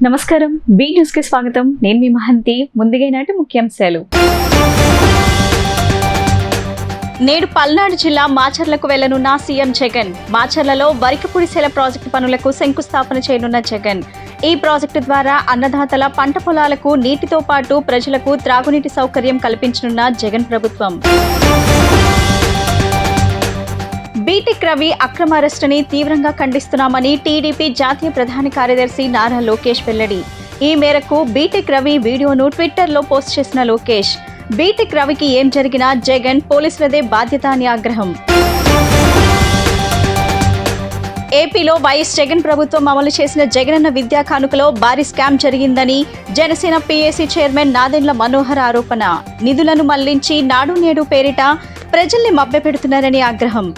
నమస్కారం, B news కి స్వాగతం. నేను మీ మహంతి. ముందుగా నాటి ముఖ్యాంశాలు. నేడు పల్నాడు జిల్లా మాచర్లకు వెళ్లనున్న సీఎం జగన్. మాచర్లలో వరికపుడిసెల ప్రాజెక్టు పనులకు శంకుస్థాపన చేయనున్న జగన్. ఈ ప్రాజెక్టు ద్వారా అన్నదాతల పంట పొలాలకు నీటితో పాటు ప్రజలకు త్రాగునీటి సౌకర్యం కల్పించనున్న జగన్ ప్రభుత్వం. బీటెక్ రవి అక్రమ అరెస్టుని తీవ్రంగా ఖండిస్తున్నామని టీడీపీ జాతీయ ప్రధాన కార్యదర్శి నారా లోకేష్ వెల్లడి. ఈ మేరకు బీటెక్ రవి వీడియోను ట్విట్టర్లో పోస్ట్ చేసిన లోకేష్, బీటెక్ రవికి ఏం జరిగినా జగన్ పోలీసులదే బాధ్యత అని ఆగ్రహం. ఏపీలో వైఎస్ జగన్ ప్రభుత్వం అమలు చేసిన జగనన్న విద్యా కానుకలో భారీ స్కామ్ జరిగిందని జనసేన పీఏసీ చైర్మన్ నాదెండ్ల మనోహర్ ఆరోపణ. నిధులను మళ్లించి నాడు నేడు పేరిట ప్రజల్ని మభ్యపెడుతున్నారని ఆగ్రహం.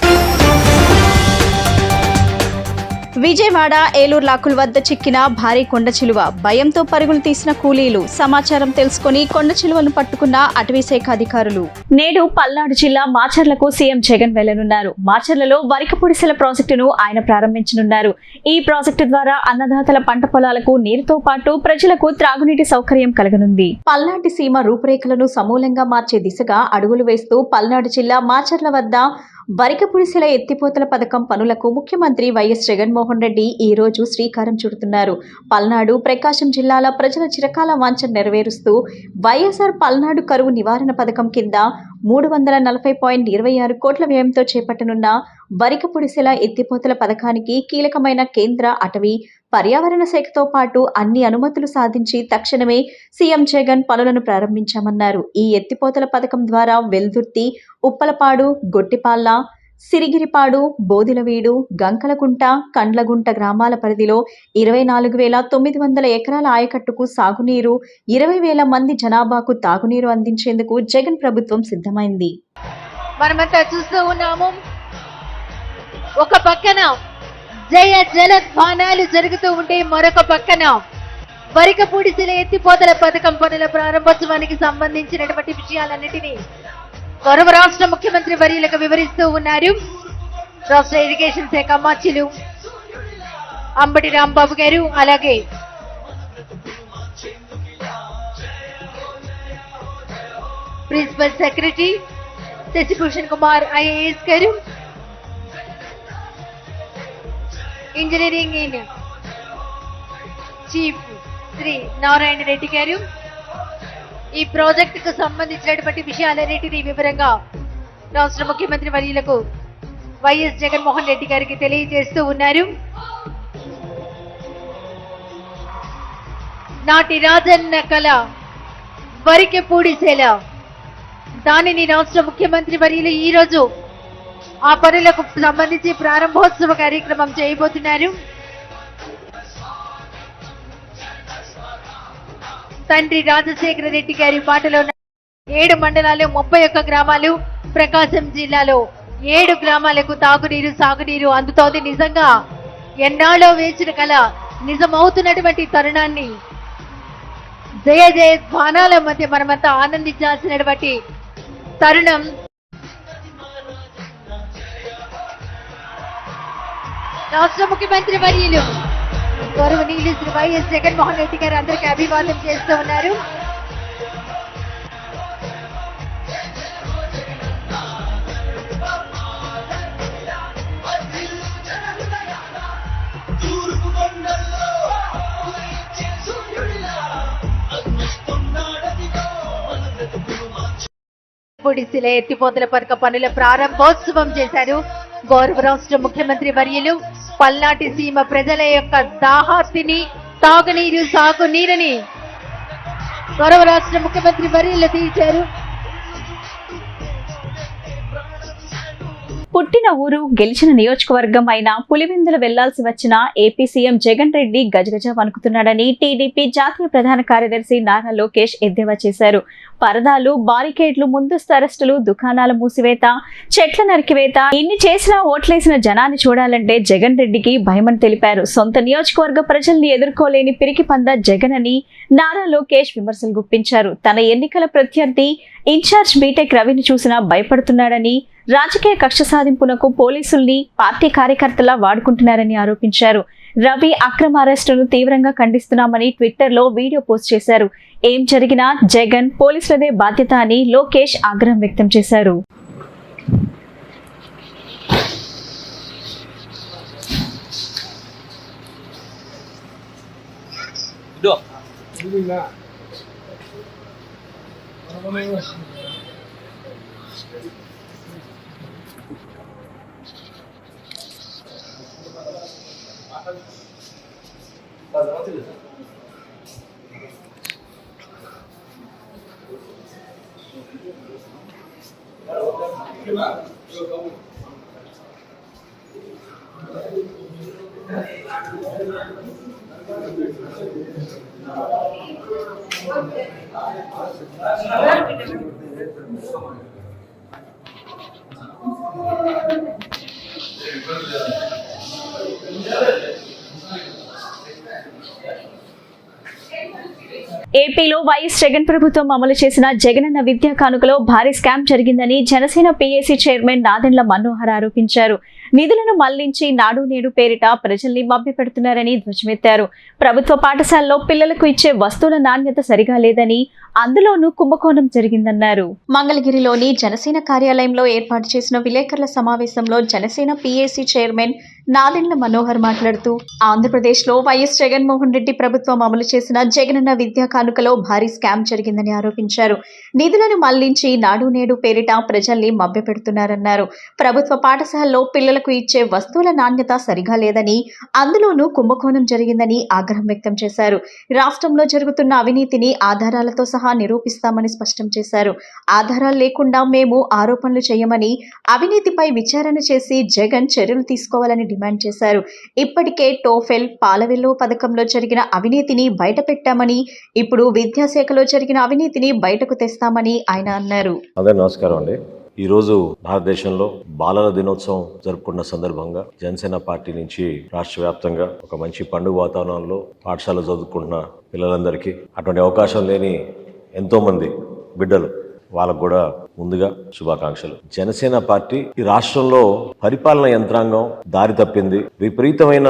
విజయవాడ ఏలూరు లాకుల వద్ద చిక్కిన భారీ కొండ చిలువ. భయంతో పరుగులు తీసిన కూలీలు. సమాచారం తెలుసుకుని కొండ చిలువను పట్టుకున్న అటవీ శాఖ అధికారులు. నేడు పల్నాడు జిల్లా మాచర్లకు సీఎం జగన్ వెళ్లనున్నారు. మాచర్లలో వరికపుడిసెల ప్రాజెక్టును ఆయన ప్రారంభించనున్నారు. ఈ ప్రాజెక్టు ద్వారా అన్నదాతల పంట పొలాలకు నీరుతో పాటు ప్రజలకు త్రాగునీటి సౌకర్యం కలగనుంది. పల్నాటి సీమ రూపురేఖలను సమూలంగా మార్చే దిశగా అడుగులు వేస్తూ పల్నాడు జిల్లా మాచర్ల వద్ద వరికపుడిసెల ఎత్తిపోతల పథకం పనులకు ముఖ్యమంత్రి వైఎస్ జగన్మోహన్ రెడ్డి ఈ రోజు శ్రీకారం చుడుతున్నారు. పల్నాడు, ప్రకాశం జిల్లాల ప్రజల చిరకాల వాంఛ నెరవేరుస్తూ వైఎస్ఆర్ పల్నాడు కరువు నివారణ పథకం కింద 340.26 కోట్ల వ్యయంతో చేపట్టనున్న వరికపుడిసెల ఎత్తిపోతల పథకానికి కీలకమైన కేంద్ర అటవీ, పర్యావరణ శాఖతో పాటు అన్ని అనుమతులు సాధించి తక్షణమే సీఎం జగన్ పనులను ప్రారంభించామన్నారు. ఈ ఎత్తిపోతల పథకం ద్వారా వెల్దుర్తి, ఉప్పలపాడు, గొట్టిపాళ్ల, సిరిగిరిపాడు, బోదిలవీడు, గంకలగుంట, కండ్లగుంట గ్రామాల పరిధిలో 24,900 ఎకరాల ఆయకట్టుకు సాగునీరు, 20,000 మంది జనాభాకు తాగునీరు అందించేందుకు జగన్ ప్రభుత్వం సిద్ధమైంది. మనమంతా చూస్తూ ఉన్నాము. ఒక పక్కన జయ జలధ్వానాలు జరుగుతూ ఉంటే మరొక పక్కన వరికపుడిసెల ఎత్తిపోతల పథకం పనుల ప్రారంభోత్సవానికి సంబంధించినటువంటి విషయాలన్నిటినీ గౌరవ రాష్ట్ర ముఖ్యమంత్రి వర్యులకు వివరిస్తూ ఉన్నారు రాష్ట్ర ఇరిగేషన్ శాఖ మంత్రులు అంబటి రాంబాబు గారు, అలాగే principal secretary Shashibhushan Kumar IAS garu, engineering in chief Shri Narayana Reddy garu ఈ ప్రాజెక్టుకు సంబంధించినటువంటి విషయాలన్నిటినీ వివరంగా రాష్ట్ర ముఖ్యమంత్రి వర్యులకు వైఎస్ జగన్మోహన్ రెడ్డి గారికి తెలియజేస్తూ ఉన్నారు. నాటి రాజన్న కళ వరికపుడిసెల, దానిని రాష్ట్ర ముఖ్యమంత్రి వర్యులు ఈ రోజు ఆ పనులకు సంబంధించి ప్రారంభోత్సవ కార్యక్రమం చేయబోతున్నారు. తండ్రి రాజశేఖర రెడ్డి గారి మాటలో 7 మండలాలు 31 గ్రామాలు, ప్రకాశం జిల్లాలో 7 గ్రామాలకు తాగునీరు, సాగునీరు అందుతోంది. నిజంగా ఎన్నాళ్ళో వేచిన కళ నిజమవుతున్నటువంటి తరుణాన్ని జయ జయ ధ్వానాల మధ్య మనమంతా ఆనందించాల్సినటువంటి తరుణం. రాష్ట్ర ముఖ్యమంత్రి వర్యులు గౌరవనీయులు శ్రీ వైఎస్ జగన్మోహన్ రెడ్డి గారు అందరికీ అభివాదం చేస్తూ ఉన్నారు. పుడిసెల ఎత్తిపోతల పథక పనుల ప్రారంభోత్సవం చేశారు గౌరవ రాష్ట్ర ముఖ్యమంత్రి వర్యులు. పల్నాటి సీమ ప్రజల యొక్క దాహార్తిని, తాగునీరు, సాగునీరుని గౌరవ రాష్ట్ర ముఖ్యమంత్రి వర్యులు తీర్చారు. పుట్టిన ఊరు, గెలిచిన నియోజకవర్గం అయిన పులివెందులు వెళ్లాల్సి వచ్చిన ఏపీ సీఎం జగన్ రెడ్డి గజగజ వణుకుతున్నాడని టీడీపీ జాతీయ ప్రధాన కార్యదర్శి నారా లోకేష్ ఎద్దేవా చేశారు. పరదాలు, బారికేడ్లు, ముందస్తు అరెస్టులు, దుకాణాల మూసివేత, చెట్ల నరికివేత, ఇన్ని చేసినా ఓట్లేసిన జనాన్ని చూడాలంటే జగన్ రెడ్డికి భయమని తెలిపారు. సొంత నియోజకవర్గ ప్రజల్ని ఎదుర్కోలేని పిరికి పంద జగన్ అని నారా లోకేష్ విమర్శలు గుప్పించారు. తన ఎన్నికల ప్రత్యర్థి ఇన్ఛార్జ్ బీటెక్ రవిని చూసినా భయపడుతున్నాడని, రాజకీయ కక్ష సాధింపునకు పోలీసుల్ని పార్టీ కార్యకర్తలా వాడుకుంటున్నారని ఆరోపించారు. రవి అక్రమ అరెస్టును తీవ్రంగా ఖండిస్తున్నామని ట్విట్టర్లో వీడియో పోస్ట్ చేశారు. ఏం జరిగినా జగన్ పోలీసులదే బాధ్యత అని లోకేష్ ఆగ్రహం వ్యక్తం చేశారు. ఏపీలో వైఎస్ జగన్ ప్రభుత్వం అమలు చేసిన జగనన్న విద్యా కానుకలో భారీ స్కామ్ జరిగిందని జనసేన పీఏసీ చైర్మన్ నాదెండ్ల మనోహర్ ఆరోపించారు. నిధులను మళ్లించి నాడు నేడు పేరిట ప్రజల్ని మభ్యపెడుతున్నారని ధ్వజమెత్తారు. ప్రభుత్వ పాఠశాలలో పిల్లలకు ఇచ్చే వస్తువుల నాణ్యత సరిగా లేదని, అందులోనూ కుంభకోణం జరిగిందన్నారు. మంగళగిరిలోని జనసేన కార్యాలయంలో ఏర్పాటు చేసిన విలేకరుల సమావేశంలో జనసేన పీఏసీ చైర్మన్ నాదెండ్ల మనోహర్ మాట్లాడుతూ, ఆంధ్రప్రదేశ్లో వైఎస్ జగన్మోహన్ రెడ్డి ప్రభుత్వం అమలు చేసిన జగనన్న విద్యా కానుకలో భారీ స్కామ్ జరిగిందని ఆరోపించారు. నిధులను మళ్లించి నాడు నేడు పేరిట ప్రజల్ని మభ్యపెడుతున్నారన్నారు. ప్రభుత్వ పాఠశాలలో పిల్లలకు ఇచ్చే వస్తువుల నాణ్యత సరిగా లేదని, అందులోనూ కుంభకోణం జరిగిందని ఆగ్రహం వ్యక్తం చేశారు. రాష్ట్రంలో జరుగుతున్న అవినీతిని ఆధారాలతో సహా నిరూపిస్తామని స్పష్టం చేశారు. ఆధారాలు లేకుండా మేము ఆరోపణలు చేయమని, అవినీతిపై విచారణ చేసి జగన్ చర్యలు తీసుకోవాలని డిమాండ్ చేశారు. ఇప్పటికే టోఫెల్, పాలవెల్లో పథకంలో జరిగిన అవినీతిని బయటపెట్టామని, ఇప్పుడు విద్యాశాఖలో జరిగిన అవినీతిని బయటకు తెస్తామని ఆయన అన్నారు. నమస్కారం అండి. ఈరోజు భారతదేశంలో బాలల దినోత్సవం జరుపుకున్న సందర్భంగా జనసేన పార్టీ నుంచి రాష్ట్ర వ్యాప్తంగా ఒక మంచి పండుగ వాతావరణంలో పాఠశాల చదువుకుంటున్న పిల్లలందరికీ, అటువంటి అవకాశం లేని ఎంతో మంది బిడ్డలు, వాళ్ళకు కూడా ముందుగా శుభాకాంక్షలు. జనసేన పార్టీ ఈ రాష్ట్రంలో పరిపాలన యంత్రాంగం దారి తప్పింది, విపరీతమైన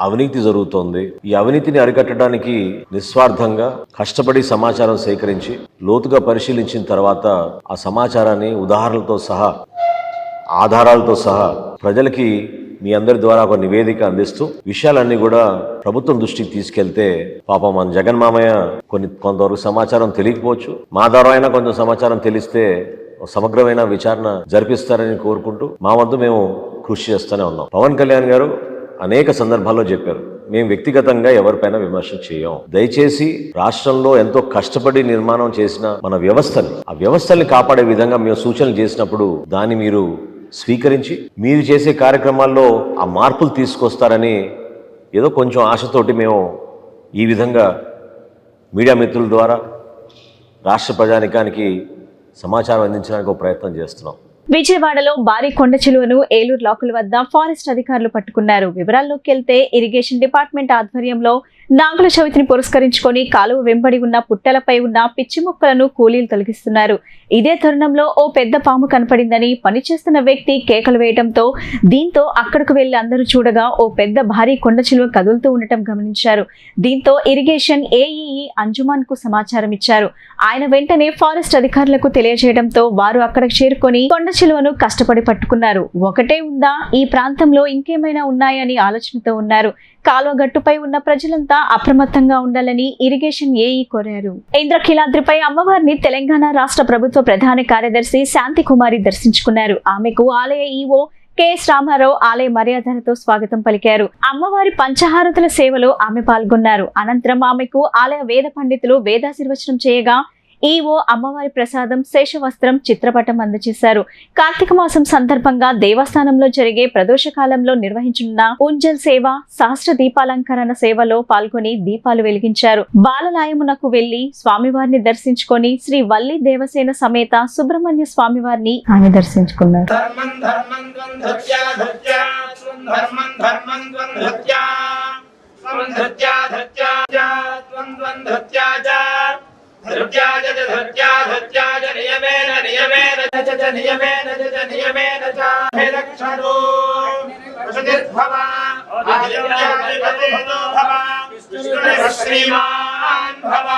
అవినీతి జరుగుతోంది. ఈ అవినీతిని అరికట్టడానికి నిస్వార్థంగా కష్టపడి సమాచారం సేకరించి లోతుగా పరిశీలించిన తర్వాత ఆ సమాచారాన్ని ఉదాహరణలతో సహా, ఆధారాలతో సహా ప్రజలకి మీ అందరి ద్వారా ఒక నివేదిక అందిస్తూ విషయాలన్నీ కూడా ప్రభుత్వం దృష్టికి తీసుకెళ్తే, పాపం మన జగన్ మామయ్య కొంతవరకు సమాచారం తెలియకపోవచ్చు, మా ద్వారా అయినా కొంచెం సమాచారం తెలిస్తే సమగ్రమైన విచారణ జరిపిస్తారని కోరుకుంటూ మా వంతు మేము కృషి చేస్తూనే ఉన్నాం. పవన్ కళ్యాణ్ గారు అనేక సందర్భాల్లో చెప్పారు, మేము వ్యక్తిగతంగా ఎవరిపైన విమర్శ చేయం. దయచేసి రాష్ట్రంలో ఎంతో కష్టపడి నిర్మాణం చేసిన మన వ్యవస్థని, ఆ వ్యవస్థల్ని కాపాడే విధంగా మేము సూచనలు చేసినప్పుడు దాన్ని మీరు స్వీకరించి మీరు చేసే కార్యక్రమాల్లో ఆ మార్పులు తీసుకొస్తారని ఏదో కొంచెం ఆశతోటి మేము ఈ విధంగా మీడియా మిత్రుల ద్వారా రాష్ట్ర ప్రజానికానికి సమాచారం అందించడానికి ఒక ప్రయత్నం చేస్తున్నాం. విజయవాడలో భారీ కొండ చిలువను ఏలూరు లాకుల వద్ద ఫారెస్ట్ అధికారులు పట్టుకున్నారు. వివరాల్లోకి వెళ్తే ఇరిగేషన్ డిపార్ట్మెంట్ ఆధ్వర్యంలో నాగుల చవితిని పురస్కరించుకొని కాలువ వెంబడి ఉన్న పుట్టలపై ఉన్న పిచ్చి మొక్కలను కూలీలు తొలగిస్తున్నారు. ఇదే తరుణంలో ఓ పెద్ద పాము కనపడిందని పనిచేస్తున్న వ్యక్తి కేకలు వేయడంతో దీంతో అక్కడకు వెళ్లి అందరూ చూడగా ఓ పెద్ద భారీ కొండ చిలువ కదులుతూ ఉండటం గమనించారు. దీంతో ఇరిగేషన్ ఏఈఈ అంజుమాన్ కు సమాచారం ఇచ్చారు. ఆయన వెంటనే ఫారెస్ట్ అధికారులకు తెలియజేయడంతో వారు అక్కడికి చేరుకొని కొండ చిలువను కష్టపడి పట్టుకున్నారు. ఒకటే ఉందా, ఈ ప్రాంతంలో ఇంకేమైనా ఉన్నాయని ఆలోచనతో ఉన్నారు. కాలువ గట్టుపై ఉన్న ప్రజలంతా అప్రమత్తంగా ఉండాలని ఇరిగేషన్ ఏఈ కోరారు. ఇంద్రకీలాద్రిపై అమ్మవారిని తెలంగాణ రాష్ట్ర ప్రభుత్వ ప్రధాన కార్యదర్శి శాంతి కుమారి దర్శించుకున్నారు. ఆమెకు ఆలయ ఈవో కెఎస్ రామారావు ఆలయ మర్యాదలతో స్వాగతం పలికారు. అమ్మవారి పంచహారతుల సేవలో ఆమె పాల్గొన్నారు. అనంతరం ఆమెకు ఆలయ వేద పండితులు వేదాశీర్వచనం చేయగా ఈవో అమ్మవారి ప్రసాదం, శేషవస్త్రం, చిత్రపటం అందజేశారు. కార్తీక మాసం సందర్భంగా దేవస్థానంలో జరిగే ప్రదోషకాలంలో నిర్వహించనున్న ఉంజల్ సేవ, సహస్ర దీపాలంకరణ సేవలో పాల్గొని దీపాలు వెలిగించారు. బాలలాయమునకు వెళ్లి స్వామివారిని దర్శించుకొని శ్రీ వల్లి దేవసేన సమేత సుబ్రహ్మణ్య స్వామివారిని ఆమె దర్శించుకున్నారు. श्रीमान् भव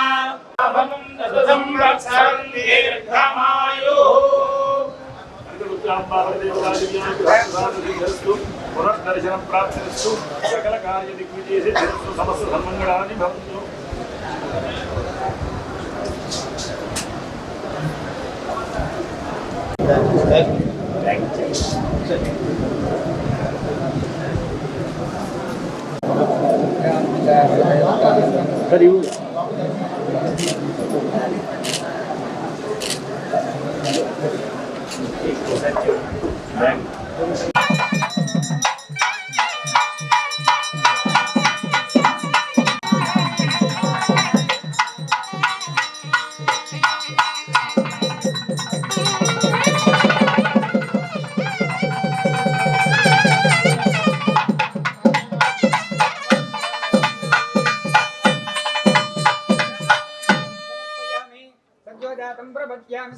पुनर्दर्शनं प्राप्तिरस्तु सकल कार्य दिग्विजय समस्त धर्मंगलानि भवन्तु।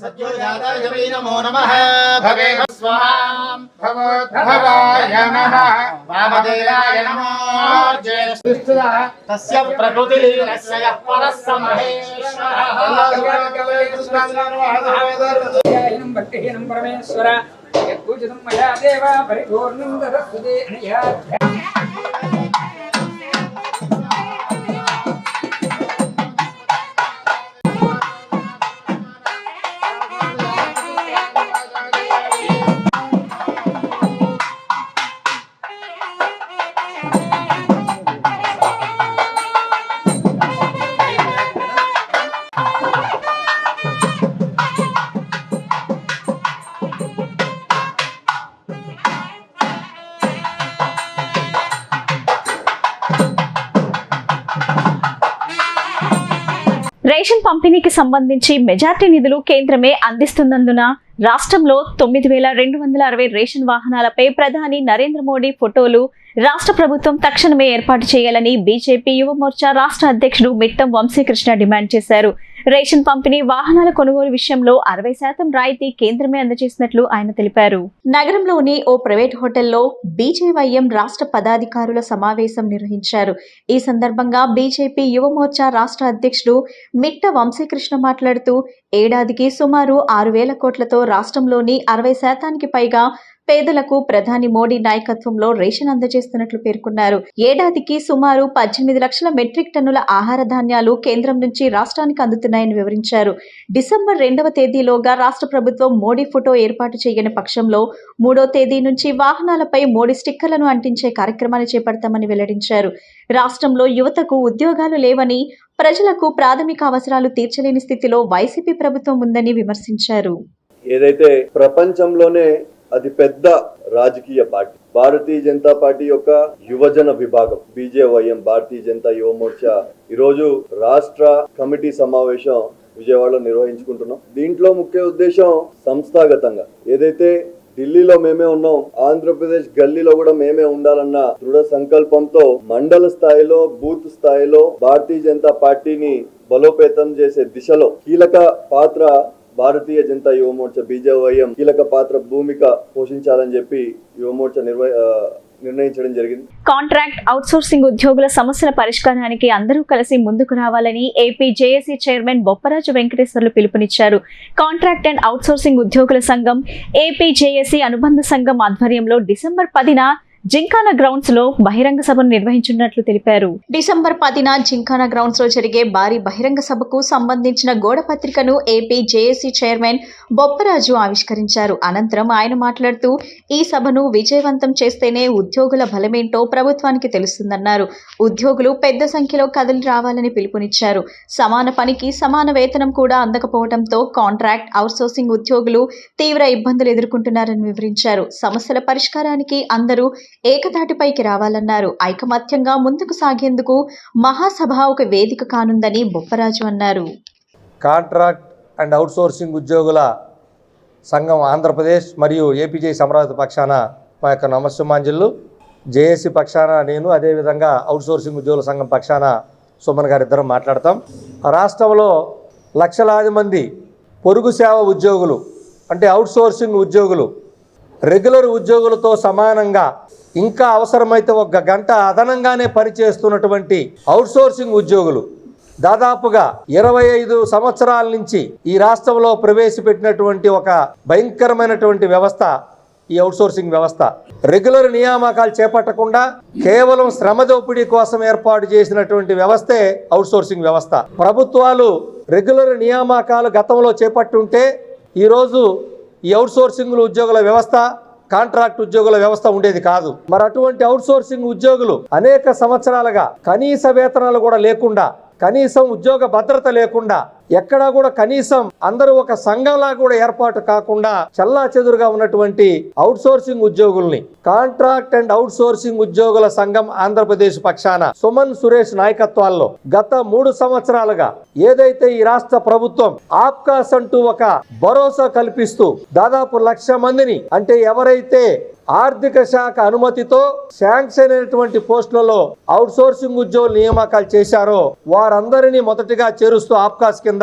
सद्योजाताय वै नमो नमः भवेम स्वाहां भवोद्भवाय नमः वामदेवाय नमो ज्येष्ठः तस्य प्रकृतिलीलस्य यः परः स महेश्वरः भक्तिहीनं परमेश्वर यत्पूजितं मया देव परिपूर्णं ददतु ते अनयाध्या। రేషన్ పంపిణీకి సంబంధించి మెజార్టీ నిధులు కేంద్రమే అందిస్తున్నందున రాష్ట్రంలో 9,260 రేషన్ వాహనాలపై ప్రధాని నరేంద్ర మోడీ ఫోటోలు రాష్ట్ర ప్రభుత్వం తక్షణమే ఏర్పాటు చేయాలని బీజేపీ యువ మోర్చా రాష్ట్ర అధ్యక్షుడు మిట్టం వంశీకృష్ణ డిమాండ్ చేశారు. రేషన్ పంపిణీ వాహనాల కొనుగోలు విషయంలో 60% రాయితీ కేంద్రమే అందజేసినట్లు ఆయన తెలిపారు. నగరంలోని ఓ ప్రైవేట్ హోటల్లో బీజేవైఎం రాష్ట్ర పదాధికారుల సమావేశం నిర్వహించారు. ఈ సందర్భంగా బీజేపీ యువ మోర్చా రాష్ట్ర అధ్యక్షుడు మిట్ట వంశీకృష్ణ మాట్లాడుతూ ఏడాదికి సుమారు 6,000 కోట్లతో రాష్ట్రంలోని 60% పైగా పేదలకు ప్రధాని మోడీ నాయకత్వంలో రేషన్ అందజేస్తున్నట్లు పేర్కొన్నారు. ఏడాదికి సుమారు 18 లక్షల మెట్రిక్ టన్నుల ఆహార ధాన్యాలు కేంద్రం నుంచి రాష్ట్రానికి అందుతున్నాయని వివరించారు. డిసెంబర్ 2వ తేదీలోగా రాష్ట్ర ప్రభుత్వం మోడీ ఫోటో ఏర్పాటు చేయని పక్షంలో 3వ తేదీ నుంచి వాహనాలపై మోడీ స్టిక్కర్లను అంటించే కార్యక్రమాన్ని చేపడతామని వెల్లడించారు. రాష్ట్రంలో యువతకు ఉద్యోగాలు లేవని, ప్రజలకు ప్రాథమిక అవసరాలు తీర్చలేని స్థితిలో వైసీపీ ప్రభుత్వం ఉందని విమర్శించారు. ఏదైతే ప్రపంచంలోనే అతి పెద్ద రాజకీయ పార్టీ భారతీయ జనతా పార్టీ యొక్క యువజన విభాగం బీజేవైఎం భారతీయ జనతా యువ మోర్చా ఈరోజు రాష్ట్ర కమిటీ సమావేశం విజయవాడలో నిర్వహించుకుంటున్నాం. దీంట్లో ముఖ్య ఉద్దేశం సంస్థాగతంగా ఏదైతే ఢిల్లీలో మేమే ఉన్నాం, ఆంధ్రప్రదేశ్ గల్లీలో కూడా మేమే ఉండాలన్న దృఢ సంకల్పంతో మండల స్థాయిలో, బూత్ స్థాయిలో భారతీయ జనతా పార్టీని బలోపేతం చేసే దిశలో కీలక పాత్ర భారతీయ జనతా యువ మోర్చా బీజేవైఎం కీలక పాత్ర భూమిక పోషించాలని చెప్పి యువ మోర్చా నిర్ణయించడం జరిగింది. కాంట్రాక్ట్ అవుట్సోర్సింగ్ ఉద్యోగుల సమస్యల పరిష్కారానికి అందరూ కలిసి ముందుకు రావాలని AP JAC chairman Bopparaju Venkateswarlu పిలుపునిచ్చారు. కాంట్రాక్ట్ అండ్ అవుట్సోర్సింగ్ ఉద్యోగుల సంఘం ఏపీ జేఏసీ అనుబంధ సంఘం ఆధ్వర్యంలో డిసెంబర్ 10న జింకానా గ్రౌండ్స్ లో బహిరంగ సభను నిర్వహించనున్నట్లు తెలిపారు. డిసెంబర్ 10న జింకానా గ్రౌండ్స్ లో జరిగే భారీ బహిరంగ సభకు సంబంధించిన గోడ పత్రికను ఏపీ జేఏసీ చైర్మన్ బొప్పరాజు ఆవిష్కరించారు. అనంతరం ఆయన మాట్లాడుతూ ఈ సభను విజయవంతం చేస్తేనే ఉద్యోగుల బలమేంటో ప్రభుత్వానికి తెలుస్తుందన్నారు. ఉద్యోగులు పెద్ద సంఖ్యలో కదిలి రావాలని పిలుపునిచ్చారు. సమాన పనికి సమాన వేతనం కూడా అందకపోవడంతో కాంట్రాక్ట్ అవుట్సోర్సింగ్ ఉద్యోగులు తీవ్ర ఇబ్బందులు ఎదుర్కొంటున్నారని వివరించారు. సమస్యల పరిష్కారానికి అందరూ ఏకతాటిపైకి రావాలన్నారు. ఐకమత్యంగా ముందుకు సాగేందుకు మహాసభ ఒక వేదిక కానుందని బొప్పరాజు అన్నారు. కాంట్రాక్ట్ అండ్ అవుట్సోర్సింగ్ ఉద్యోగుల సంఘం ఆంధ్రప్రదేశ్ మరియు ఏపీజే అమరావతి పక్షాన మా యొక్క నమస్సుమాంజలు, జేఏసీ పక్షాన నేను, అదేవిధంగా అవుట్సోర్సింగ్ ఉద్యోగుల సంఘం పక్షాన సుమన్ గారు ఇద్దరం మాట్లాడతాం. రాష్ట్రంలో లక్షలాది మంది పొరుగు సేవ ఉద్యోగులు అంటే అవుట్సోర్సింగ్ ఉద్యోగులు రెగ్యులర్ ఉద్యోగులతో సమానంగా ఇంకా అవసరమైతే 1 గంట అదనంగానే పనిచేస్తున్నటువంటి అవుట్సోర్సింగ్ ఉద్యోగులు దాదాపుగా 25 సంవత్సరాల నుంచి ఈ రాష్ట్రంలో ప్రవేశపెట్టినటువంటి ఒక భయంకరమైనటువంటి వ్యవస్థ ఈ అవుట్సోర్సింగ్ వ్యవస్థ. రెగ్యులర్ నియామకాలు చేపట్టకుండా కేవలం శ్రమ దోపిడీ కోసం ఏర్పాటు చేసినటువంటి వ్యవస్థే అవుట్సోర్సింగ్ వ్యవస్థ. ప్రభుత్వాలు రెగ్యులర్ నియామకాలు గతంలో చేపట్టుంటే ఈరోజు ఈ అవుట్సోర్సింగ్ ఉద్యోగుల వ్యవస్థ, కాంట్రాక్ట్ ఉద్యోగుల వ్యవస్థ ఉండేది కాదు. మరి అటువంటి అవుట్సోర్సింగ్ ఉద్యోగులు అనేక సంవత్సరాలుగా కనీస వేతనాలు కూడా లేకుండా, కనీసం ఉద్యోగ భద్రత లేకుండా, ఎక్కడా కూడా కనీసం అందరూ ఒక సంఘంలా కూడా ఏర్పాటు కాకుండా చెల్లాచెదురుగా ఉన్నటువంటి అవుట్సోర్సింగ్ ఉద్యోగుల్ని కాంట్రాక్ట్ అండ్ అవుట్సోర్సింగ్ ఉద్యోగుల సంఘం ఆంధ్రప్రదేశ్ పక్షాన సుమన్ సురేష్ నాయకత్వాల్లో గత 3 సంవత్సరాలుగా ఏదైతే ఈ రాష్ట్ర ప్రభుత్వం ఆప్కాస్ అంటూ ఒక భరోసా కల్పిస్తూ దాదాపు 1,00,000 మందిని, అంటే ఎవరైతే ఆర్థిక శాఖ అనుమతితో శాంక్షన్ అయినటువంటి పోస్టులలో అవుట్సోర్సింగ్ ఉద్యోగుల నియామకాలు చేశారో వారందరినీ మొదటిగా చేరుస్తూ ఆప్కాస్ కింద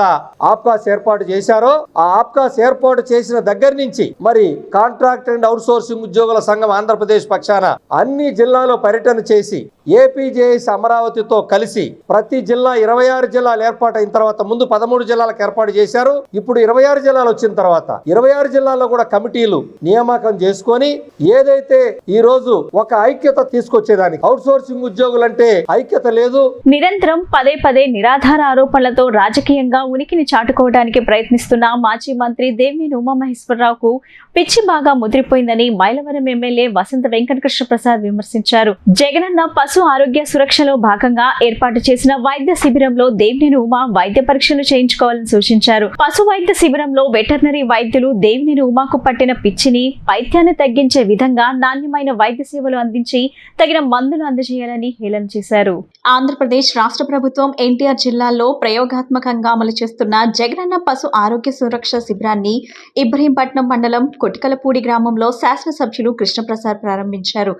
ఆప్కాస్ ఏర్పాటు చేశారో, ఆ ఆప్కాస్ ఏర్పాటు చేసిన దగ్గర నుంచి మరి కాంట్రాక్ట్ అండ్ అవుట్సోర్సింగ్ ఉద్యోగుల సంఘం ఆంధ్రప్రదేశ్ పక్షాన అన్ని జిల్లాలో పర్యటన చేసి ఏపీజేఎస్ అమరావతితో కలిసి ప్రతి జిల్లా 26 జిల్లాలు ఏర్పాటైన తర్వాత ముందు 13 జిల్లాలకు ఏర్పాటు చేశారు. ఇప్పుడు 26 జిల్లాలు వచ్చిన తర్వాత 26 జిల్లాల్లో కూడా కమిటీలు నియామకం చేసుకొని ఏదైతే ఈ రోజు ఒక ఐక్యత తీసుకొచ్చేదానికి, అవుట్సోర్సింగ్ ఉద్యోగులంటే ఐక్యత లేదు. నిరంతరం పదే నిరాధార ఆరోపణలతో రాజకీయంగా ఉనికిని చాటుకోవడానికి ప్రయత్నిస్తున్న మాజీ మంత్రి దేవినేని ఉమామహేశ్వరరావుకు పిచ్చి బాగా ముదిరిపోయిందని మైలవరం ఎమ్మెల్యే వసంత వెంకటకృష్ణ ప్రసాద్ విమర్శించారు. జగనన్న పశు ఆరోగ్య సురక్షలో భాగంగా ఏర్పాటు చేసిన వైద్య శిబిరంలో దేవినేని ఉమా వైద్య పరీక్షలు చేయించుకోవాలని సూచించారు. పశు వైద్య శిబిరంలో వెటర్నరీ వైద్యులు దేవినేని ఉమాకు పట్టిన పిచ్చిని, పైత్యాన్ని తగ్గించే విధంగా నాణ్యమైన వైద్య సేవలు అందించి తగిన మందులు అందజేయాలని హేళన చేశారు. ఆంధ్రప్రదేశ్ రాష్ట్ర ప్రభుత్వం ఎన్టీఆర్ జిల్లాలో ప్రయోగాత్మకంగా అమలు చేస్తున్న జగనన్న పశు ఆరోగ్య సురక్ష శిబిరాన్ని ఇబ్రహీంపట్నం మండలం కొటికలపూడి గ్రామంలో శాసనసభ్యులు కృష్ణప్రసాద్ ప్రారంభించారు.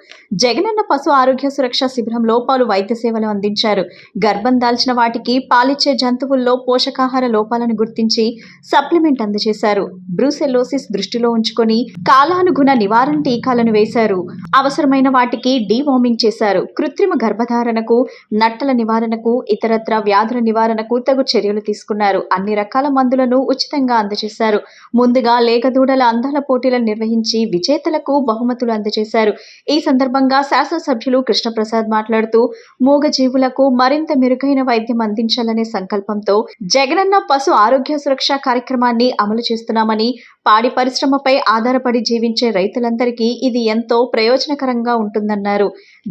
జగనన్న పశు ఆరోగ్య సురక్ష శిబిరంలో పలు వైద్య సేవలు అందించారు. గర్భం దాల్చిన వాటికి పాలిచ్చే జంతువుల్లో పోషకాహార లోపాలను గుర్తించి సప్లిమెంట్ అందజేశారు. బ్రూసెల్లోసిస్ దృష్టిలో ఉంచుకొని కాలానుగుణ నివారణ టీకాలను వేశారు. అవసరమైన వాటికి డీవార్మింగ్ చేశారు. కృత్రిమ గర్భధారణకు, నట్టల నివారణకు, ఇతరత్ర వ్యాధుల నివారణకు తగు చర్యలు తీసుకున్నారు. అన్ని రకాల మందులను ఉచితంగా అందజేశారు. ముందుగా లేగదూడల అందాల పోటీలను నిర్వహించి విజేతలకు బహుమతులు అందజేశారు. ఈ సందర్భంగా శాసనసభ్యులు కృష్ణప్రసాద్ మాట్లాడుతూ మూగజీవులకు మరింత మెరుగైన వైద్యం అందించాలనే సంకల్పంతో జగనన్న పశు ఆరోగ్య సురక్ష కార్యక్రమాన్ని అమలు చేస్తున్నామని, పాడి పరిశ్రమపై ఆధారపడి జీవించే రైతులందరికీ ఇది ఎంతో ప్రయోజనకరంగా ఉంటుందన్నారు.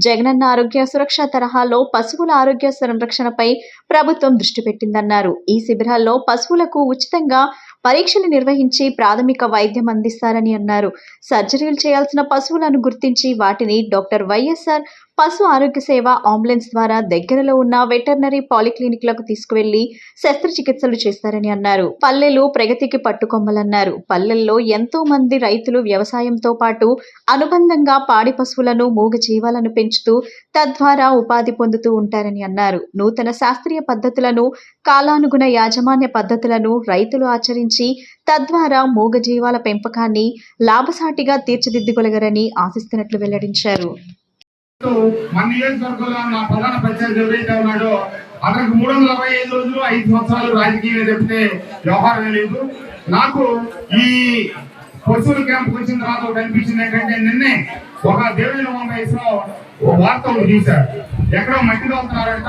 జగనన్న ఆరోగ్య సురక్ష తరహాలో పశువుల ఆరోగ్య సంరక్షణపై ప్రభుత్వం దృష్టి పెట్టిందన్నారు. ఈ శిబిరాల్లో పశువులకు ఉచితంగా పరీక్షలు నిర్వహించి ప్రాథమిక వైద్యం అందిస్తారని అన్నారు. సర్జరీలు చేయాల్సిన పశువులను గుర్తించి వాటిని డాక్టర్ వైఎస్ఆర్ పశు ఆరోగ్య సేవ అంబులెన్స్ ద్వారా దగ్గరలో ఉన్న వెటర్నరీ పాలిక్లినిక్లకు తీసుకువెళ్లి శస్త్రచికిత్సలు చేస్తారని అన్నారు. పల్లెలు ప్రగతికి పట్టుకొమ్మలన్నారు. పల్లెల్లో ఎంతో మంది రైతులు వ్యవసాయంతో పాటు అనుబంధంగా పాడి పశువులను, మూగ జీవాలను పెంచుతూ తద్వారా ఉపాధి పొందుతూ ఉంటారని అన్నారు. నూతన శాస్త్రీయ పద్ధతులను, కాలానుగుణ యాజమాన్య పద్ధతులను రైతులు ఆచరించి తద్వారా మూగ జీవాల పెంపకాన్ని లాభసాటిగా తీర్చిదిద్దుగలగరని ఆశిస్తున్నట్లు వెల్లడించారు. మన నియోజకవర్గంలో నా ప్రధాన ప్రత్యర్థి ఎవరైతే ఉన్నాడో అతనికి 365 రోజులు 5 సంవత్సరాలు రాజకీయం చెప్తే వ్యవహారం లేదు. నాకు ఈ పశువుల క్యాంప్ వచ్చిన తర్వాత కనిపించింది ఏంటంటే, నిన్నే ఒక దేవినేని ఉమామహేశ్వరరావు వార్తలు తీశారు. ఎక్కడో మట్టి తోలుతున్నారంట,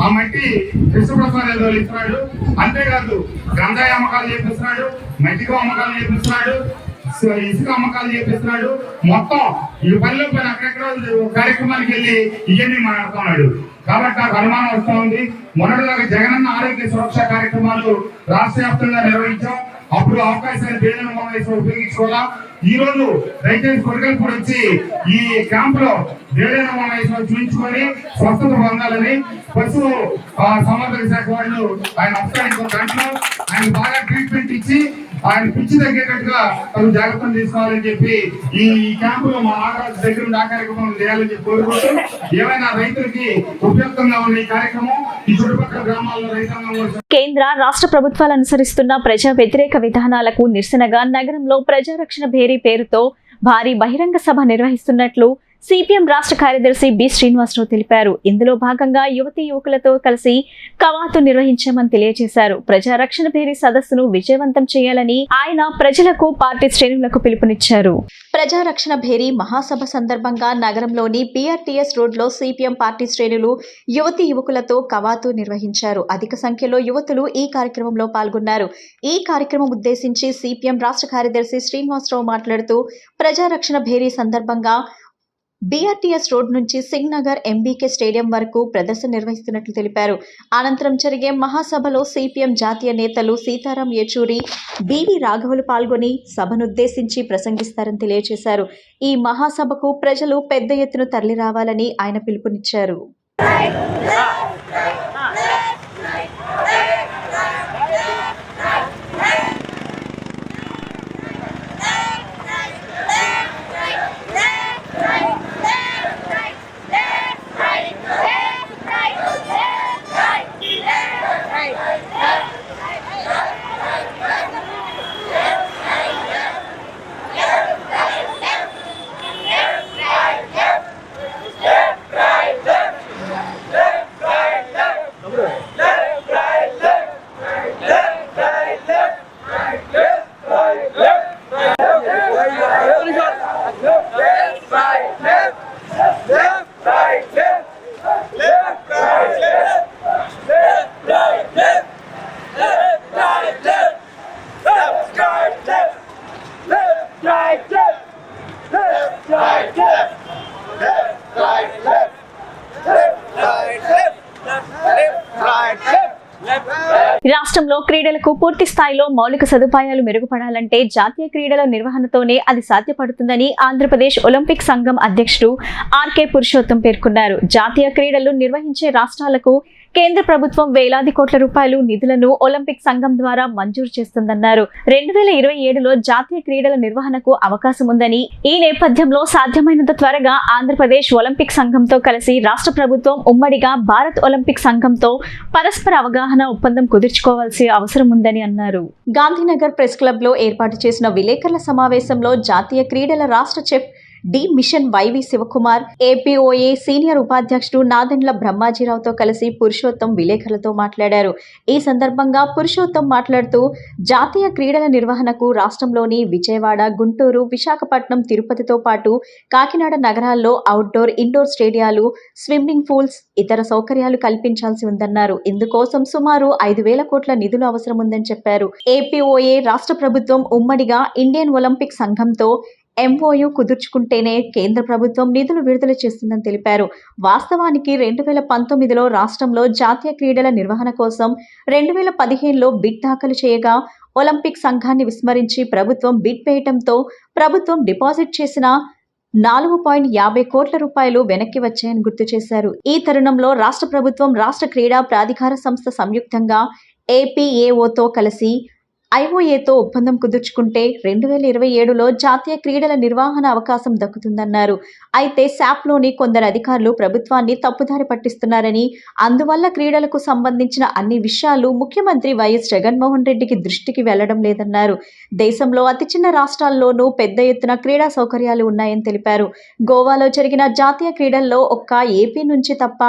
ఆ మట్టి కృష్ణప్రసాద్ ఏదో ఇస్తున్నాడు. అంతేకాదు గంజాయి అమ్మకాలు చేపిస్తున్నాడు, మట్టికో అమ్మకాలు చేపిస్తున్నాడు, ఇసుక అమ్మకాలు చేపిస్తున్నాడు. మొత్తం ఈ పనిలో పైన అక్కడెక్కడ కార్యక్రమానికి వెళ్ళి ఇవన్నీ మాట్లాడుతున్నాడు. కాబట్టి నాకు అనుమానం వస్తూ ఉంది. మొన్నటిదాకా జగనన్న ఆరోగ్య సురక్ష కార్యక్రమాలు రాష్ట్ర వ్యాప్తంగా నిర్వహించాం. అప్పుడు అవకాశాలు దేవినేని ఉమామహేశ్వరరావు ఉపయోగించుకోవాలా. ఈ రోజు దయచేసి కొరకలపూడి వచ్చి ఈ క్యాంప్ లో దేవినేని ఉమామహేశ్వరరావు చూపించుకొని స్వస్థత పొందాలని పశు సంవర్ధక శాఖ వాళ్ళు ఆయన అప్తానికి దాంట్లో ఆయన బాగా ట్రీట్మెంట్ ఇచ్చి ఆయన పిచ్చి తగ్గేటట్టుగా తను జాగ్రత్తలు తీసుకోవాలని చెప్పి ఈ క్యాంపులో మా ఆడరాజు దగ్గర ఉండి ఆ కార్యక్రమం చేయాలని చెప్పి కోరుకుంటూ, ఏమైనా రైతులకి ఉపయుక్తంగా ఉన్న ఈ కార్యక్రమం ఈ చుట్టుపక్కల గ్రామాల్లో రైతాంగం. కేంద్ర రాష్ట్ర ప్రభుత్వాలు అనుసరిస్తున్న ప్రజా వ్యతిరేక విధానాలకు నిరసనగా నగరంలో ప్రజారక్షణ భేరీ పేరుతో భారీ బహిరంగ సభ నిర్వహిస్తున్నట్లు సిపిఎం రాష్ట్ర కార్యదర్శి బి శ్రీనివాసరావు తెలిపారు. ఇందులో భాగంగా యువతీ యువకులతో కలిసి కవాతు నిర్వహించామని తెలియజేశారు. ప్రజారక్షణ భేరీ సదస్సును విజయవంతం చేయాలని ఆయన ప్రజలకు, పార్టీ శ్రేణులకు పిలుపునిచ్చారు. ప్రజారక్షణ భేరీ మహాసభ సందర్భంగా నగరంలోని పిఆర్టీఎస్ రోడ్లో సిపిఎం పార్టీ శ్రేణులు యువతీ యువకులతో కవాతు నిర్వహించారు. అధిక సంఖ్యలో యువతులు ఈ కార్యక్రమంలో పాల్గొన్నారు. ఈ కార్యక్రమం ఉద్దేశించి సిపిఎం రాష్ట్ర కార్యదర్శి శ్రీనివాసరావు మాట్లాడుతూ ప్రజారక్షణ భేరీ సందర్భంగా బీఆర్టీఎస్ రోడ్ నుంచి సింగ్ నగర్ ఎంబీకే స్టేడియం వరకు ప్రదర్శన నిర్వహిస్తున్నట్లు తెలిపారు. అనంతరం జరిగే మహాసభలో సిపిఎం జాతీయ నేతలు సీతారాం యేచూరి, బివి రాఘవులు పాల్గొని సభనుద్దేశించి ప్రసంగిస్తారని తెలియజేశారు. ఈ మహాసభకు ప్రజలు పెద్ద ఎత్తున తరలిరావాలని ఆయన పిలుపునిచ్చారు. రాష్ట్రంలో క్రీడలకు పూర్తి స్థాయిలో మౌలిక సదుపాయాలు మెరుగుపడాలంటే జాతీయ క్రీడల నిర్వహణతోనే అది సాధ్యపడుతుందని ఆంధ్రప్రదేశ్ ఒలింపిక్ సంఘం అధ్యక్షుడు ఆర్కే పురుషోత్తం పేర్కొన్నారు. జాతీయ క్రీడలు నిర్వహించే రాష్ట్రాలకు కేంద్ర ప్రభుత్వం వేలాది కోట్ల రూపాయలు నిధులను ఒలింపిక్ సంఘం ద్వారా మంజూరు చేస్తుందన్నారు. 2027లో జాతీయ క్రీడల నిర్వహణకు అవకాశం ఉందని, ఈ నేపథ్యంలో సాధ్యమైనంత త్వరగా ఆంధ్రప్రదేశ్ ఒలింపిక్ సంఘంతో కలిసి రాష్ట్ర ప్రభుత్వం ఉమ్మడిగా భారత్ ఒలింపిక్ సంఘంతో పరస్పర అవగాహన ఒప్పందం కుదుర్చుకోవాల్సిన అవసరం ఉందని అన్నారు. గాంధీనగర్ ప్రెస్ క్లబ్ లో ఏర్పాటు చేసిన విలేకరుల సమావేశంలో జాతీయ క్రీడల రాష్ట్ర chef de mission YV Sivakumar, APOA senior ఉపాధ్యక్షుడు నాదెండ్ల బ్రహ్మాజీరావుతో కలిసి పురుషోత్తం విలేకరులతో మాట్లాడారు. ఈ సందర్భంగా పురుషోత్తం మాట్లాడుతూ జాతీయ క్రీడల నిర్వహణకు రాష్ట్రంలోని విజయవాడ, గుంటూరు, విశాఖపట్నం, తిరుపతితో పాటు కాకినాడ నగరాల్లో అవుట్డోర్, ఇండోర్ స్టేడియాలు, స్విమ్మింగ్ పూల్స్, ఇతర సౌకర్యాలు కల్పించాల్సి ఉందన్నారు. ఇందుకోసం సుమారు 5,000 కోట్ల నిధులు అవసరం ఉందని చెప్పారు. ఏపీఓఏ రాష్ట్ర ప్రభుత్వం ఉమ్మడిగా ఇండియన్ ఒలింపిక్ సంఘంతో ఎంఓయూ కుదుర్చుకుంటేనే కేంద్ర ప్రభుత్వం నిధులు విడుదల చేస్తుందని తెలిపారు. వాస్తవానికి 2019లో రాష్ట్రంలో జాతీయ క్రీడల నిర్వహణ కోసం 2015లో బిడ్ దాఖలు చేయగా ఒలింపిక్ సంఘాన్ని విస్మరించి ప్రభుత్వం బిడ్ వేయడంతో ప్రభుత్వం డిపాజిట్ చేసిన 4.50 కోట్ల రూపాయలు వెనక్కి వచ్చాయని గుర్తు చేశారు. ఈ తరుణంలో రాష్ట్ర ప్రభుత్వం రాష్ట్ర క్రీడా ప్రాధికార సంస్థ సంయుక్తంగా ఏపీఏఓతో కలిసి ఐఓఏతో ఒప్పందం కుదుర్చుకుంటే 2027లో జాతీయ క్రీడల నిర్వహణ అవకాశం దక్కుతుందన్నారు. అయితే శాప్లోని కొందరు అధికారులు ప్రభుత్వాన్ని తప్పుదారి పట్టిస్తున్నారని, అందువల్ల క్రీడలకు సంబంధించిన అన్ని విషయాలు ముఖ్యమంత్రి వైఎస్ జగన్మోహన్ రెడ్డికి దృష్టికి వెళ్లడం లేదన్నారు. దేశంలో అతి చిన్న రాష్ట్రాల్లోనూ పెద్ద ఎత్తున క్రీడా సౌకర్యాలు ఉన్నాయని తెలిపారు. గోవాలో జరిగిన జాతీయ క్రీడల్లో ఒక్క ఏపీ నుంచి తప్ప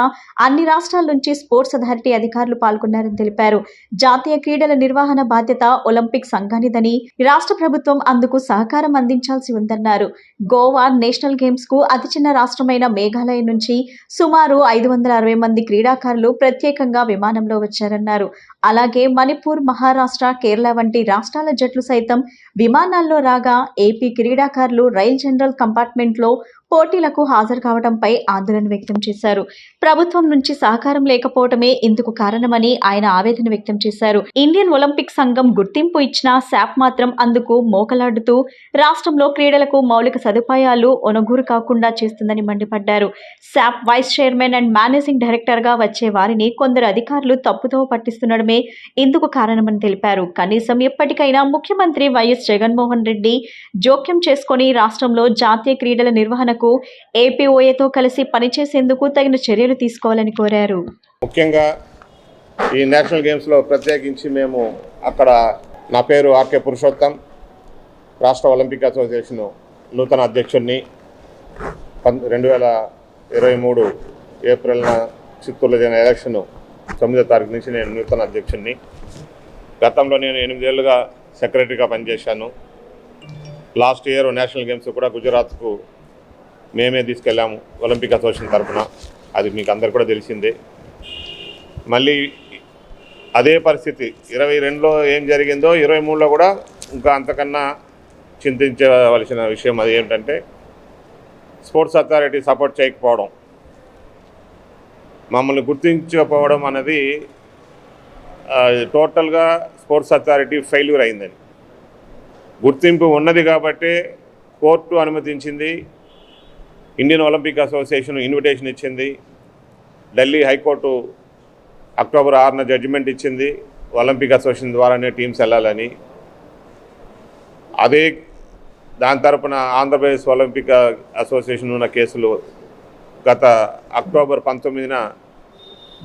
అన్ని రాష్ట్రాల నుంచి స్పోర్ట్స్ అథారిటీ అధికారులు పాల్గొన్నారని తెలిపారు. జాతీయ క్రీడల నిర్వహణ బాధ్యత ఒలింపిక్ సంఘానిదని, రాష్ట్ర ప్రభుత్వం అందుకు సహకారం అందించాల్సి ఉందన్నారు. గోవా నేషనల్ గేమ్స్ కు అతి చిన్న రాష్ట్రమైన మేఘాలయ నుంచి సుమారు 560 మంది క్రీడాకారులు ప్రత్యేకంగా విమానంలో వచ్చారన్నారు. అలాగే మణిపూర్, మహారాష్ట్ర, కేరళ వంటి రాష్ట్రాల జట్లు సైతం విమానాల్లో రాగా ఏపీ క్రీడాకారులు రైల్ జనరల్ కంపార్ట్మెంట్లో పోటీలకు హాజరు కావడంపై ఆందోళన వ్యక్తం చేశారు. ప్రభుత్వం నుంచి సహకారం లేకపోవడమే ఇందుకు కారణమని ఆయన ఆవేదన వ్యక్తం చేశారు. ఇండియన్ ఒలింపిక్ సంఘం గుర్తింపు ఇచ్చినా శాప్ మాత్రం అందుకు మోకలాడుతూ రాష్ట్రంలో క్రీడలకు మౌలిక సదుపాయాలు ఒనగూరు కాకుండా చేస్తుందని మండిపడ్డారు. SAAP vice chairman and managing director గా వచ్చే వారిని కొందరు అధికారులు తప్పుదోవ పట్టిస్తుండడమే ఇందుకు కారణమని తెలిపారు. కనీసం ఎప్పటికైనా ముఖ్యమంత్రి వైఎస్ జగన్మోహన్ రెడ్డి జోక్యం చేసుకుని రాష్ట్రంలో జాతీయ క్రీడల నిర్వహణకు ఏపీఓఏతో కలిసి పనిచేసేందుకు తగిన చర్యలు తీసుకోవాలని కోరారు. ముఖ్యంగా ఈ నేషనల్ గేమ్స్లో ప్రత్యేకించి మేము అక్కడ, నా పేరు ఆర్కే పురుషోత్తం, రాష్ట్ర ఒలింపిక్ అసోసియేషన్ నూతన అధ్యక్షుడిని 2023 ఏప్రిల్న చిత్తూరులో జరిగిన ఎలక్షన్ 9వ తారీఖు నుంచి నేను నూతన అధ్యక్షుడిని. గతంలో నేను 8 ఏళ్ళుగా సెక్రటరీగా పనిచేశాను. లాస్ట్ ఇయర్ నేషనల్ గేమ్స్ కూడా గుజరాత్కు మేమే తీసుకెళ్ళాము ఒలింపిక్ అసోసియేషన్ తరఫున. అది మీకు అందరు కూడా తెలిసిందే. మళ్ళీ అదే పరిస్థితి 22లో ఏం జరిగిందో 23లో కూడా ఇంకా అంతకన్నా చింతించవలసిన విషయం అది ఏంటంటే స్పోర్ట్స్ అథారిటీ సపోర్ట్ చేయకపోవడం, మమ్మల్ని గుర్తించకపోవడం అన్నది టోటల్గా స్పోర్ట్స్ అథారిటీ ఫెయిల్యూర్ అయిందని. గుర్తింపు ఉన్నది కాబట్టి కోర్టు అనుమతించింది, ఇండియన్ ఒలింపిక్ అసోసియేషన్ ఇన్విటేషన్ ఇచ్చింది, ఢిల్లీ హైకోర్టు అక్టోబర్ 6న జడ్జిమెంట్ ఇచ్చింది ఒలింపిక్ అసోసియేషన్ ద్వారానే టీమ్స్ వెళ్ళాలని. అదే దాని తరపున ఆంధ్రప్రదేశ్ ఒలింపిక్ అసోసియేషన్ ఉన్న కేసులు గత October 19న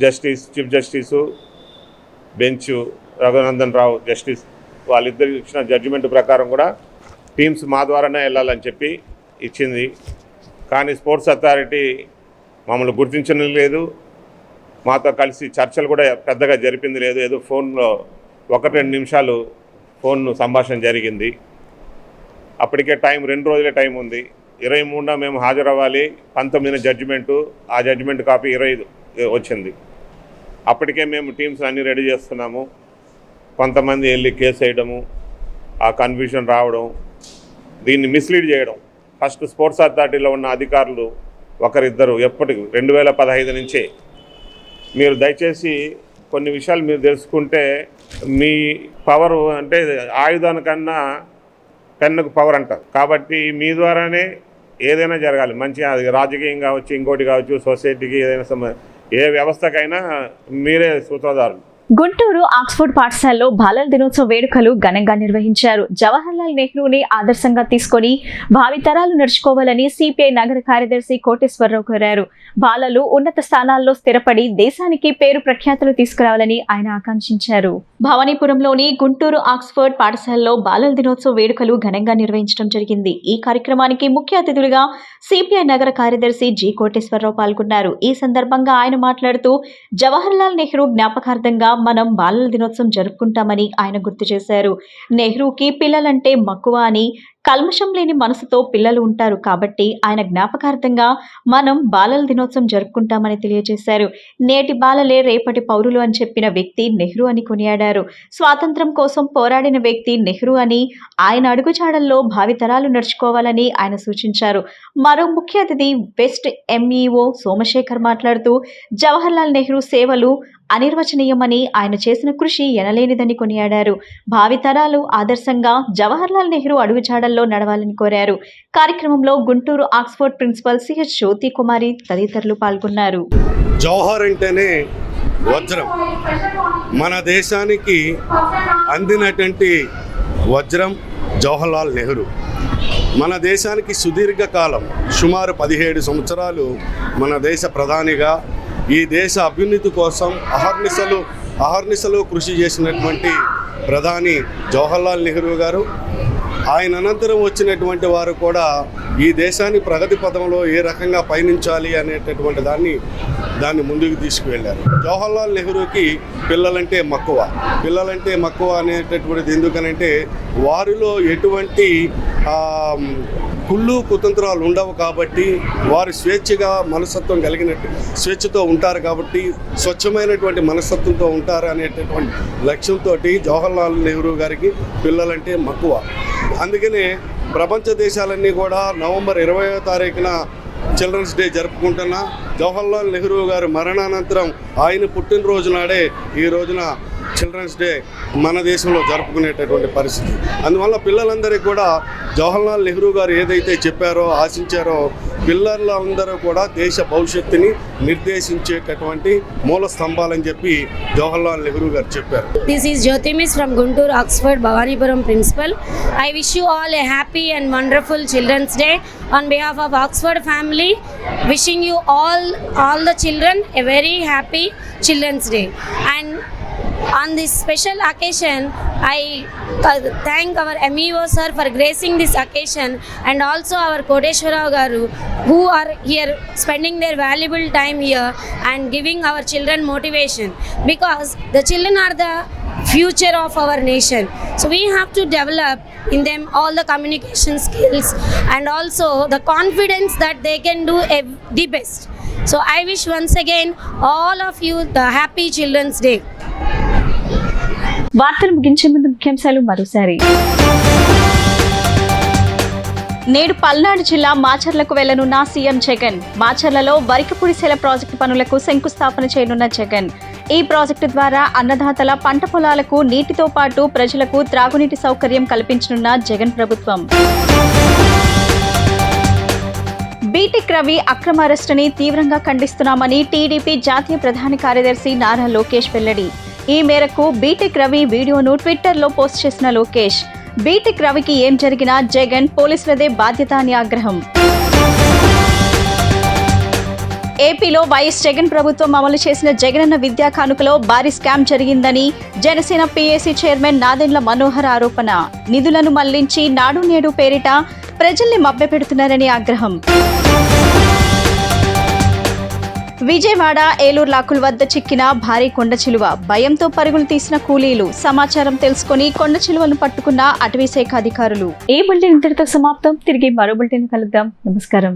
chief జస్టిసు bench Raghunandan Rao justice వాళ్ళిద్దరు ఇచ్చిన జడ్జిమెంట్ ప్రకారం కూడా టీమ్స్ మా ద్వారానే వెళ్ళాలని చెప్పి ఇచ్చింది. కానీ స్పోర్ట్స్ అథారిటీ మమ్మల్ని గుర్తించడం లేదు, మాతో కలిసి చర్చలు కూడా పెద్దగా జరిపింది లేదు. ఏదో ఫోన్లో 1-2 నిమిషాలు ఫోన్ సంభాషణ జరిగింది. అప్పటికే 2 రోజులే టైం ఉంది. 23న మేము హాజరవ్వాలి, 19న జడ్జిమెంటు, ఆ జడ్జిమెంట్ కాపీ 25 వచ్చింది. అప్పటికే మేము టీమ్స్ అన్నీ రెడీ చేస్తున్నాము. కొంతమంది వెళ్ళి కేసు వేయడము, ఆ కన్ఫ్యూజన్ రావడం, దీన్ని మిస్లీడ్ చేయడం. ఫస్ట్ స్పోర్ట్స్ అథారిటీలో ఉన్న అధికారులు ఒకరిద్దరు ఎప్పటికి 2015 నుంచే మీరు దయచేసి కొన్ని విషయాలు మీరు తెలుసుకుంటే మీ పవర్ అంటే ఆయుధానికన్నా పెన్నుకు పవర్ అంటారు. కాబట్టి మీ ద్వారానే ఏదైనా జరగాలి, మంచి అది రాజకీయం కావచ్చు, ఇంకోటి కావచ్చు, సొసైటీకి ఏదైనా ఏ వ్యవస్థకైనా మీరే సూత్రధారులు. గుంటూరు ఆక్స్ఫోర్డ్ పాఠశాలలో బాలల దినోత్సవ వేడుకలు ఘనంగా నిర్వహించారు. జవహర్లాల్ నెహ్రూని ఆదర్శంగా తీసుకొని భావితరాలు నడుచుకోవాలని సిపిఐ నగర కార్యదర్శి కోటేశ్వరరావు కోరారు. బాలలు ఉన్నత స్థానాల్లో స్థిరపడి దేశానికి పేరు ప్రఖ్యాతులు తీసుకురావాలని ఆయన ఆకాంక్షించారు. భవానీపురంలోని గుంటూరు ఆక్స్ఫోర్డ్ పాఠశాలలో బాలల దినోత్సవ వేడుకలు ఘనంగా నిర్వహించడం జరిగింది. ఈ కార్యక్రమానికి ముఖ్య అతిథులుగా సిపిఐ నగర కార్యదర్శి జి కోటేశ్వరరావు పాల్గొన్నారు. ఈ సందర్భంగా ఆయన మాట్లాడుతూ జవహర్లాల్ నెహ్రూ జ్ఞాపకార్థంగా మనం బాలల దినోత్సవం జరుపుకుంటామని ఆయన గుర్తు చేశారు. నెహ్రూకి పిల్లలంటే మక్కువ అని, కల్మషం లేని మనసుతో పిల్లలు ఉంటారు కాబట్టి ఆయన జ్ఞాపకార్థంగా మనం బాలల దినోత్సవం జరుపుకుంటామని తెలియజేశారు. నేటి బాలలే రేపటి పౌరులు అని చెప్పిన వ్యక్తి నెహ్రూ అని కొనియాడారు. స్వాతంత్ర్యం కోసం పోరాడిన వ్యక్తి నెహ్రూ అని, ఆయన అడుగుజాడల్లో భావితరాలు నడుచుకోవాలని ఆయన సూచించారు. మరో ముఖ్య అతిథి వెస్ట్ ఎంఈఓ సోమశేఖర్ మాట్లాడుతూ జవహర్లాల్ నెహ్రూ సేవలు అనిర్వచనీయమని, ఆయన చేసిన కృషి ఎనలేనిదని కొనియాడారు. భావితరాలు ఆదర్శంగా జవహర్లాల్ నెహ్రూ అడుగుజాడల్లో నడవాలని కోరారు. కార్యక్రమంలో గుంటూరు ఆక్స్ఫోర్డ్ ప్రిన్సిపల్ సిహెచ్ జ్యోతి కుమారి తదితరులు పాల్గొన్నారు. జవహర్ అంటేనే వజ్రం, మన దేశానికి అందినటువంటి వజ్రం జవహర్లాల్ నెహ్రూ. మన దేశానికి సుదీర్ఘకాలం సుమారు 17 సంవత్సరాలు మన దేశ ప్రధానిగా ఈ దేశ అభ్యున్నతి కోసం అహర్నిశలు కృషి చేసినటువంటి ప్రధాని జవహర్లాల్ నెహ్రూ గారు. ఆయన అనంతరం వచ్చినటువంటి వారు కూడా ఈ దేశాన్ని ప్రగతి పథంలో ఏ రకంగా పయనించాలి అనేటటువంటి దాన్ని ముందుకు తీసుకువెళ్ళారు. జవహర్లాల్ నెహ్రూకి పిల్లలంటే మక్కువ అనేటటువంటిది ఎందుకనంటే వారిలో ఎటువంటి కుళ్ళు కుతంత్రాలు ఉండవు కాబట్టి వారు స్వేచ్ఛగా మనస్తత్వం స్వేచ్ఛతో ఉంటారు కాబట్టి స్వచ్ఛమైనటువంటి మనస్తత్వంతో ఉంటారు అనేటటువంటి లక్ష్యంతో జవహర్లాల్ నెహ్రూ గారికి పిల్లలంటే మక్కువ. అందుకనే ప్రపంచ దేశాలన్నీ కూడా నవంబర్ 20వ తారీఖున చిల్డ్రన్స్ డే జరుపుకుంటున్న జవహర్లాల్ నెహ్రూ గారు మరణానంతరం ఆయన పుట్టినరోజు నాడే ఈ రోజున చిల్డ్రన్స్ డే మన దేశంలో జరుపుకునేటటువంటి పరిస్థితి. అందువల్ల పిల్లలందరికీ కూడా జవహర్లాల్ నెహ్రూ గారు ఏదైతే చెప్పారో ఆశించారో పిల్లలందరూ కూడా దేశ భవిష్యత్తుని నిర్దేశించేటటువంటి మూల స్తంభాలని చెప్పి జవహర్లాల్ నెహ్రూ గారు చెప్పారు. This is Jyothi miss from Guntur Oxford Bhavanipuram principal. I wish you all a happy and wonderful Children's Day on behalf of Oxford family. Wishing you all the children a very happy Children's Day. And On this special occasion, I thank our MEO sir for gracing this occasion, and also our Kodeshwara Garu, who are here spending their valuable time here and giving our children motivation, because the children are the future of our nation. So we have to develop in them all the communication skills and also the confidence that they can do the best. So I wish once again all of you the happy Children's Day. వార్తలు ముగించే ముందు ముఖ్యాంశాలు మరోసారి. నేడు పల్నాడు జిల్లా మాచర్లకు వెళ్లనున్న CM Jagan. మాచర్లలో Varikapudisela project పనులకు శంకుస్థాపన చేయనున్న జగన్. ఈ ప్రాజెక్టు ద్వారా అన్నదాతల పంట పొలాలకు నీటితో పాటు ప్రజలకు త్రాగునీటి సౌకర్యం కల్పించనున్న జగన్ ప్రభుత్వం. బీటెక్ రవి అక్రమ అరెస్టుని తీవ్రంగా ఖండిస్తున్నామని టీడీపీ జాతీయ ప్రధాన కార్యదర్శి నారా లోకేష్ వెల్లడి. ఈ మేరకు బీటెక్ రవి వీడియోను ట్విట్టర్లో పోస్ట్ చేసిన లోకేష్, బీటెక్ రవికి ఏం జరిగినా జగన్ పోలీసులదే బాధ్యత అని ఆగ్రహం. ఏపీలో వైఎస్ జగన్ ప్రభుత్వం అమలు చేసిన జగనన్న విద్యా కానుకలో భారీ స్కామ్ జరిగిందని జనసేన పీఏసీ చైర్మన్ నాదెండ్ల మనోహర్ ఆరోపణ. నిధులను మళ్లించి నాడు నేడు పేరిట ప్రజల్ని మభ్యపెడుతున్నారని ఆగ్రహం. విజయవాడ ఏలూరు లాకుల వద్ద చిక్కిన భారీ కొండ చిలువ. భయంతో పరుగులు తీసిన కూలీలు. సమాచారం తెలుసుకుని కొండ చిలువను పట్టుకున్న అటవీ శాఖ అధికారులు. ఈ బులెటిన్ ఇంతటితో సమాప్తం. తిరిగి మరో బులెటిన్ కలుద్దాం. నమస్కారం.